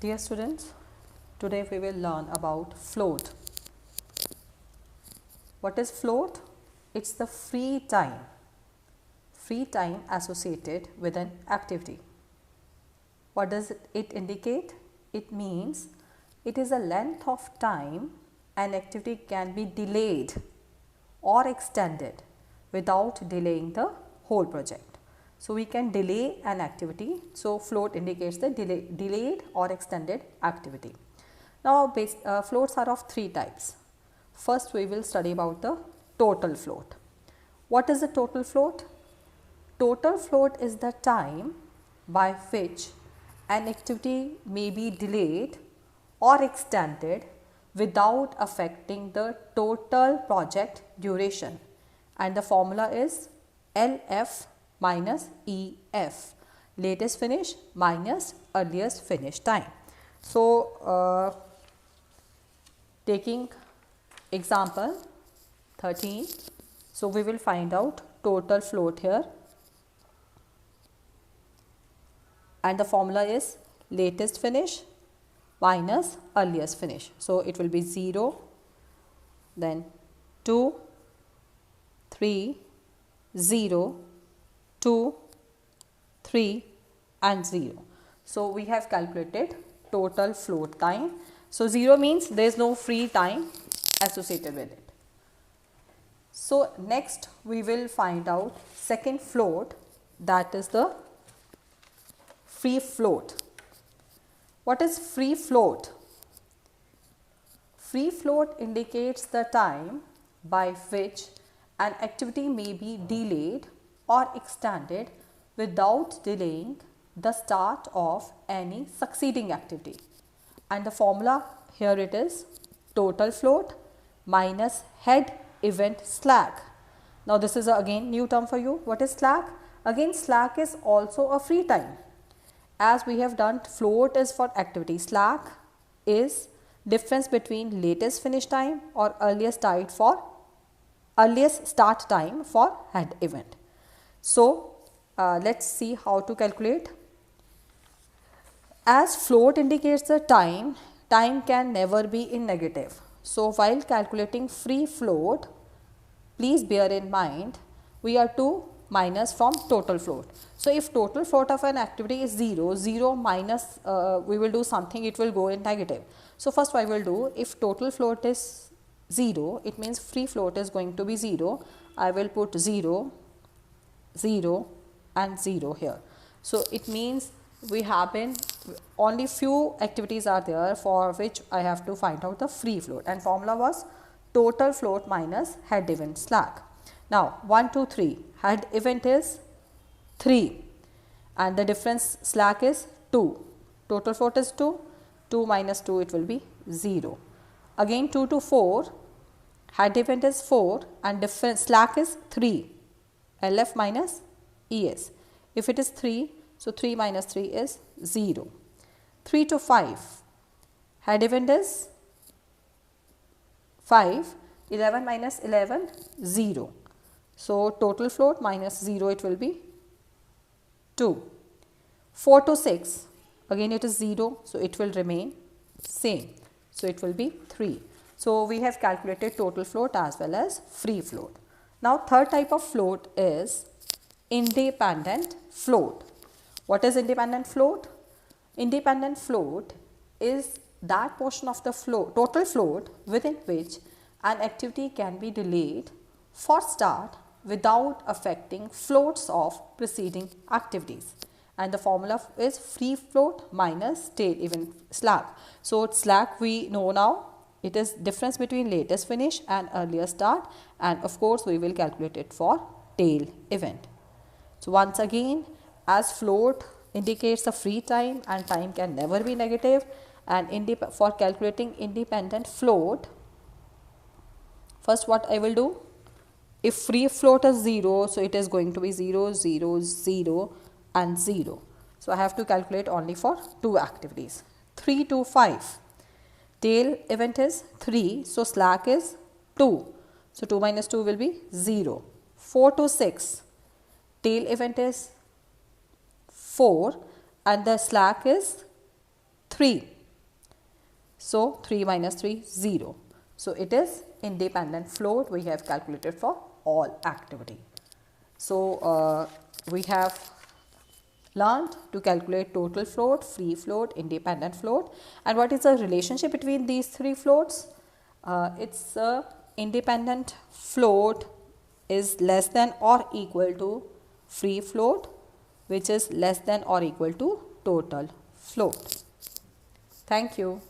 Dear students, today we will learn about float. What is float? It's the free time associated with an activity. What does it indicate? It means it is a length of time an activity can be delayed or extended without delaying the whole project. So, we can delay an activity. So, float indicates the delayed or extended activity. Now, floats are of three types. First, we will study about the total float. What is the total float? Total float is the time by which an activity may be delayed or extended without affecting the total project duration, and the formula is LF minus EF, latest finish minus earliest finish time. So, taking example 13, so we will find out total float here, and the formula is latest finish minus earliest finish. So, it will be 0, then 2, 3, 0, 2, 3 and 0. So, we have calculated total float time. So, 0 means there is no free time associated with it. So, next we will find out second float, that is the free float. What is free float? Free float indicates the time by which an activity may be delayed or extended without delaying the start of any succeeding activity, and the formula here it is total float minus head event slack. Now, this is again new term for you. What is slack? Again, slack is also a free time. As we have done, float is for activity, slack is difference between latest finish time or earliest start time for head event. So, let's see how to calculate. As float indicates the time can never be in negative. So, while calculating free float, please bear in mind we are to minus from total float. So, if total float of an activity is 0 minus we will do something, it will go in negative. So, first I will do, if total float is 0, it means free float is going to be 0. I will put 0, 0 and 0 here. So, it means we have been only few activities are there for which I have to find out the free float, and formula was total float minus head event slack. Now, 1, 2, 3, head event is 3 and the difference slack is 2, total float is 2, 2 minus 2 it will be 0. Again 2 to 4, head event is 4 and difference slack is 3, LF minus ES. If it is 3, so 3 minus 3 is 0. 3 to 5, head event is 5, 11 minus 11, 0. So, total float minus 0 it will be 2. 4 to 6, again it is 0, so it will remain same. So, it will be 3. So, we have calculated total float as well as free float. Now, third type of float is independent float. What is independent float? Independent float is that portion of the total float within which an activity can be delayed for start without affecting floats of preceding activities, and the formula is free float minus tail event slack. So, slack we know now, it is difference between latest finish and earlier start, and of course, we will calculate it for tail event. So, once again, as float indicates the free time and time can never be negative, and for calculating independent float, first what I will do, if free float is 0, so it is going to be 0, 0, 0 and 0. So, I have to calculate only for 2 activities. 3 to 5, tail event is 3, so slack is 2. So, 2 minus 2 will be 0. 4 to 6, tail event is 4 and the slack is 3. So 3 minus 3, 0. So it is independent float we have calculated for all activity. So we have learned to calculate total float, free float, independent float. And what is the relationship between these three floats? It's independent float is less than or equal to free float, which is less than or equal to total float. Thank you.